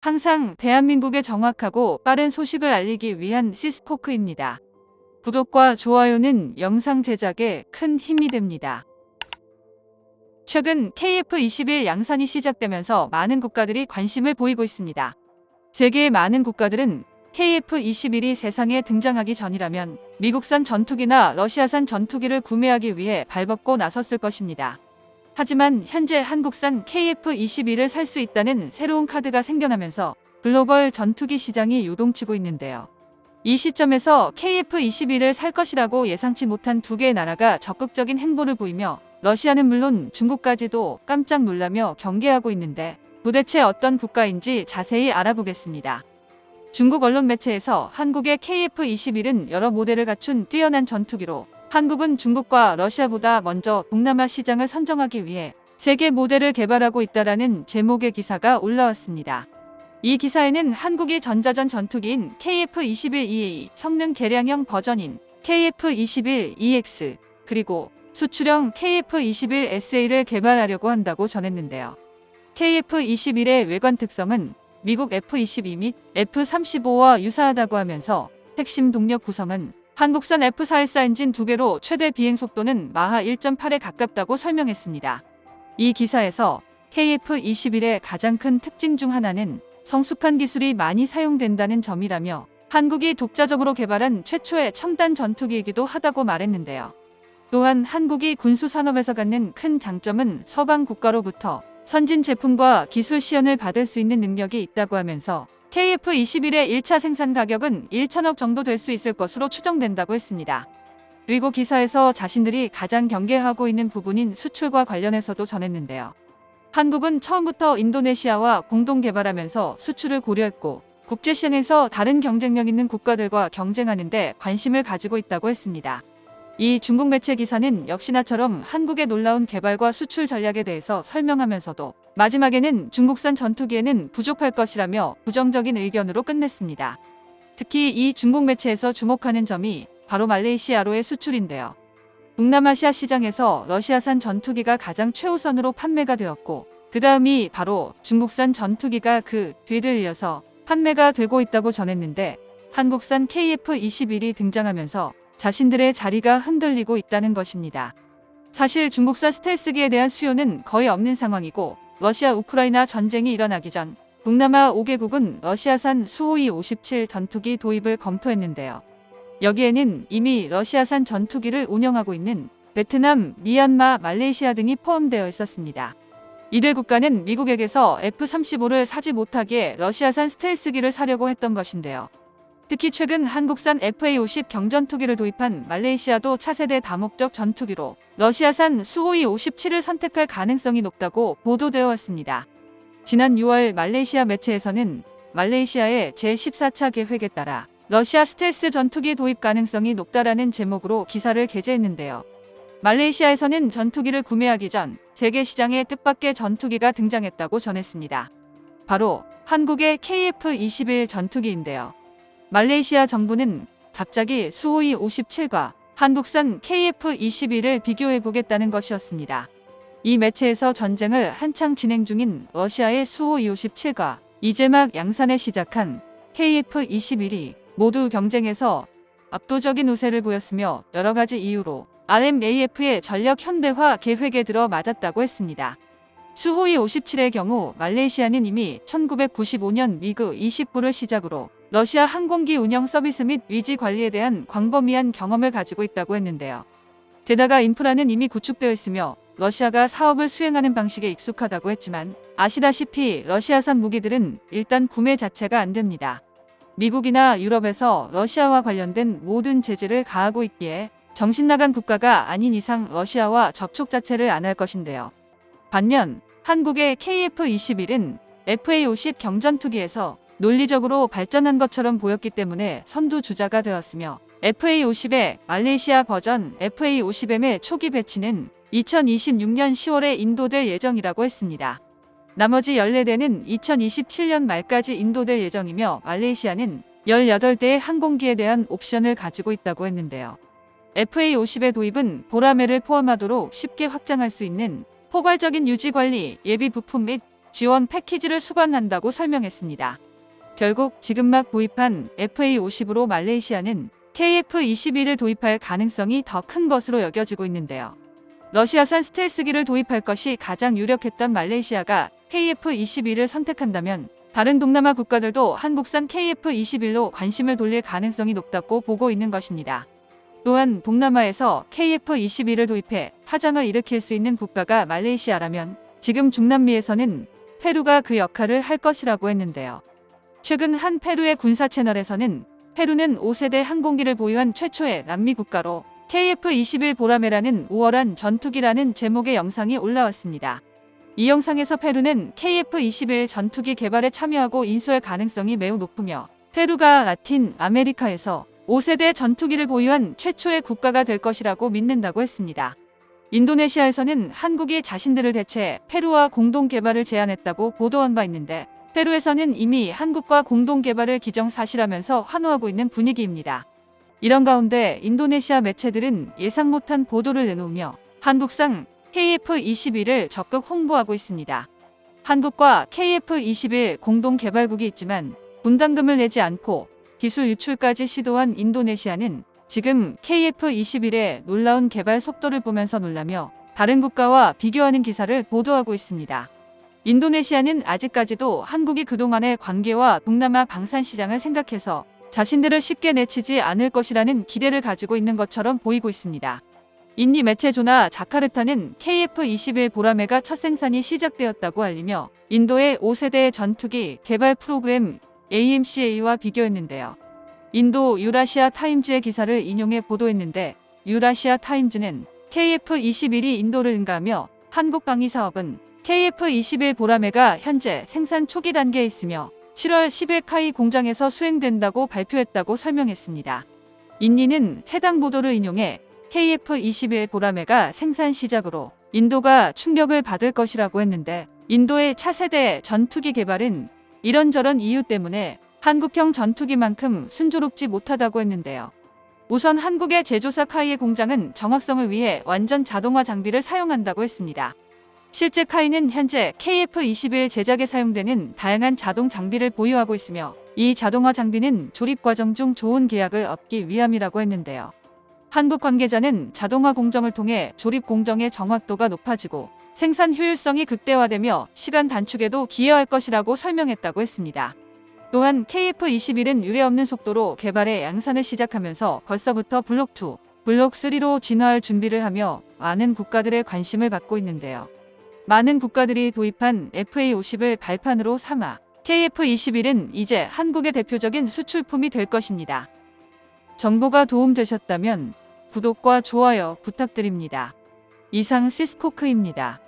항상 대한민국에 정확하고 빠른 소식을 알리기 위한 시스코크입니다. 구독과 좋아요는 영상 제작에 큰 힘이 됩니다. 최근 KF21 양산이 시작되면서 많은 국가들이 관심을 보이고 있습니다. 세계의 많은 국가들은 KF21이 세상에 등장하기 전이라면 미국산 전투기나 러시아산 전투기를 구매하기 위해 발벗고 나섰을 것입니다. 하지만 현재 한국산 KF21을 살 수 있다는 새로운 카드가 생겨나면서 글로벌 전투기 시장이 요동치고 있는데요. 이 시점에서 KF21을 살 것이라고 예상치 못한 두 개의 나라가 적극적인 행보를 보이며 러시아는 물론 중국까지도 깜짝 놀라며 경계하고 있는데 도대체 어떤 국가인지 자세히 알아보겠습니다. 중국 언론 매체에서 한국의 KF21은 여러 모델을 갖춘 뛰어난 전투기로 한국은 중국과 러시아보다 먼저 동남아 시장을 선정하기 위해 세계 모델을 개발하고 있다라는 제목의 기사가 올라왔습니다. 이 기사에는 한국이 전자전 전투기인 KF21EA, 성능 개량형 버전인 KF21EX, 그리고 수출형 KF21SA를 개발하려고 한다고 전했는데요. KF21의 외관 특성은 미국 F-22 및 F-35와 유사하다고 하면서 핵심 동력 구성은 한국산 F-414 엔진 2개로 최대 비행 속도는 마하 1.8에 가깝다고 설명했습니다. 이 기사에서 KF21의 가장 큰 특징 중 하나는 성숙한 기술이 많이 사용된다는 점이라며 한국이 독자적으로 개발한 최초의 첨단 전투기이기도 하다고 말했는데요. 또한 한국이 군수 산업에서 갖는 큰 장점은 서방 국가로부터 선진 제품과 기술 시연을 받을 수 있는 능력이 있다고 하면서 KF21의 1차 생산 가격은 1천억 정도 될 수 있을 것으로 추정된다고 했습니다. 그리고 기사에서 자신들이 가장 경계하고 있는 부분인 수출과 관련해서도 전했는데요. 한국은 처음부터 인도네시아와 공동 개발하면서 수출을 고려했고 국제시장에서 다른 경쟁력 있는 국가들과 경쟁하는 데 관심을 가지고 있다고 했습니다. 이 중국 매체 기사는 역시나처럼 한국의 놀라운 개발과 수출 전략에 대해서 설명하면서도 마지막에는 중국산 전투기에는 부족할 것이라며 부정적인 의견으로 끝냈습니다. 특히 이 중국 매체에서 주목하는 점이 바로 말레이시아로의 수출인데요. 동남아시아 시장에서 러시아산 전투기가 가장 최우선으로 판매가 되었고 그 다음이 바로 중국산 전투기가 그 뒤를 이어서 판매가 되고 있다고 전했는데 한국산 KF21이 등장하면서 자신들의 자리가 흔들리고 있다는 것입니다. 사실 중국산 스텔스기에 대한 수요는 거의 없는 상황이고 러시아 우크라이나 전쟁이 일어나기 전 동남아 5개국은 러시아산 수호이 57 전투기 도입을 검토했는데요. 여기에는 이미 러시아산 전투기를 운영하고 있는 베트남, 미얀마, 말레이시아 등이 포함되어 있었습니다. 이들 국가는 미국에게서 F-35를 사지 못하기에 러시아산 스텔스기를 사려고 했던 것인데요. 특히 최근 한국산 FA-50 경전투기를 도입한 말레이시아도 차세대 다목적 전투기로 러시아산 수호이 57을 선택할 가능성이 높다고 보도되어 왔습니다. 지난 6월 말레이시아 매체에서는 말레이시아의 제14차 계획에 따라 러시아 스텔스 전투기 도입 가능성이 높다라는 제목으로 기사를 게재했는데요. 말레이시아에서는 전투기를 구매하기 전 세계 시장에 뜻밖의 전투기가 등장했다고 전했습니다. 바로 한국의 KF21 전투기인데요. 말레이시아 정부는 갑자기 수호이 57과 한국산 KF21을 비교해보겠다는 것이었습니다. 이 매체에서 전쟁을 한창 진행 중인 러시아의 수호이 57과 이제 막 양산에 시작한 KF21이 모두 경쟁에서 압도적인 우세를 보였으며 여러 가지 이유로 RMAF의 전력 현대화 계획에 들어 맞았다고 했습니다. 수호이 57의 경우 말레이시아는 이미 1995년 미그 29를 시작으로 러시아 항공기 운영 서비스 및 위지 관리에 대한 광범위한 경험을 가지고 있다고 했는데요. 게다가 인프라는 이미 구축되어 있으며 러시아가 사업을 수행하는 방식에 익숙하다고 했지만 아시다시피 러시아산 무기들은 일단 구매 자체가 안 됩니다. 미국이나 유럽에서 러시아와 관련된 모든 제재를 가하고 있기에 정신나간 국가가 아닌 이상 러시아와 접촉 자체를 안 할 것인데요. 반면 한국의 KF21은 FA-50 경전투기에서 논리적으로 발전한 것처럼 보였기 때문에 선두주자가 되었으며 FA-50의 말레이시아 버전 FA-50M의 초기 배치는 2026년 10월에 인도될 예정이라고 했습니다. 나머지 14대는 2027년 말까지 인도될 예정이며 말레이시아는 18대의 항공기에 대한 옵션을 가지고 있다고 했는데요. FA-50의 도입은 보라매를 포함하도록 쉽게 확장할 수 있는 포괄적인 유지관리, 예비 부품 및 지원 패키지를 수반한다고 설명했습니다. 결국 지금 막 도입한 FA50으로 말레이시아는 KF-21을 도입할 가능성이 더 큰 것으로 여겨지고 있는데요. 러시아산 스텔스기를 도입할 것이 가장 유력했던 말레이시아가 KF-21을 선택한다면 다른 동남아 국가들도 한국산 KF-21로 관심을 돌릴 가능성이 높다고 보고 있는 것입니다. 또한 동남아에서 KF-21을 도입해 파장을 일으킬 수 있는 국가가 말레이시아라면 지금 중남미에서는 페루가 그 역할을 할 것이라고 했는데요. 최근 한 페루의 군사 채널에서는 페루는 5세대 항공기를 보유한 최초의 남미 국가로 KF-21 보라매라는 우월한 전투기라는 제목의 영상이 올라왔습니다. 이 영상에서 페루는 KF-21 전투기 개발에 참여하고 인수할 가능성이 매우 높으며 페루가 라틴 아메리카에서 5세대 전투기를 보유한 최초의 국가가 될 것이라고 믿는다고 했습니다. 인도네시아에서는 한국이 자신들을 대체해 페루와 공동 개발을 제안했다고 보도한 바 있는데 페루에서는 이미 한국과 공동 개발을 기정사실하면서 환호하고 있는 분위기입니다. 이런 가운데 인도네시아 매체들은 예상 못한 보도를 내놓으며 한국상 KF-21을 적극 홍보하고 있습니다. 한국과 KF-21 공동 개발국이 있지만 분담금을 내지 않고 기술 유출까지 시도한 인도네시아는 지금 KF-21의 놀라운 개발 속도를 보면서 놀라며 다른 국가와 비교하는 기사를 보도하고 있습니다. 인도네시아는 아직까지도 한국이 그동안의 관계와 동남아 방산 시장을 생각해서 자신들을 쉽게 내치지 않을 것이라는 기대를 가지고 있는 것처럼 보이고 있습니다. 인디 매체조나 자카르타는 KF-21 보라매가 첫 생산이 시작되었다고 알리며 인도의 5세대 전투기 개발 프로그램 AMCA와 비교했는데요. 인도 유라시아 타임즈의 기사를 인용해 보도했는데 유라시아 타임즈는 KF-21이 인도를 응가하며 한국 방위 사업은 KF-21 보라매가 현재 생산 초기 단계에 있으며 7월 10일 카이 공장에서 수행된다고 발표했다고 설명했습니다. 인니는 해당 보도를 인용해 KF-21 보라매가 생산 시작으로 인도가 충격을 받을 것이라고 했는데 인도의 차세대 전투기 개발은 이런저런 이유 때문에 한국형 전투기만큼 순조롭지 못하다고 했는데요. 우선 한국의 제조사 카이의 공장은 정확성을 위해 완전 자동화 장비를 사용한다고 했습니다. 실제 카이는 현재 KF-21 제작에 사용되는 다양한 자동 장비를 보유하고 있으며 이 자동화 장비는 조립 과정 중 좋은 계약을 얻기 위함이라고 했는데요. 한국 관계자는 자동화 공정을 통해 조립 공정의 정확도가 높아지고 생산 효율성이 극대화되며 시간 단축에도 기여할 것이라고 설명했다고 했습니다. 또한 KF-21은 유례없는 속도로 개발에 양산을 시작하면서 벌써부터 블록 2, 블록 3로 진화할 준비를 하며 많은 국가들의 관심을 받고 있는데요. 많은 국가들이 도입한 FA50을 발판으로 삼아 KF-21은 이제 한국의 대표적인 수출품이 될 것입니다. 정보가 도움되셨다면 구독과 좋아요 부탁드립니다. 이상 시스코크입니다.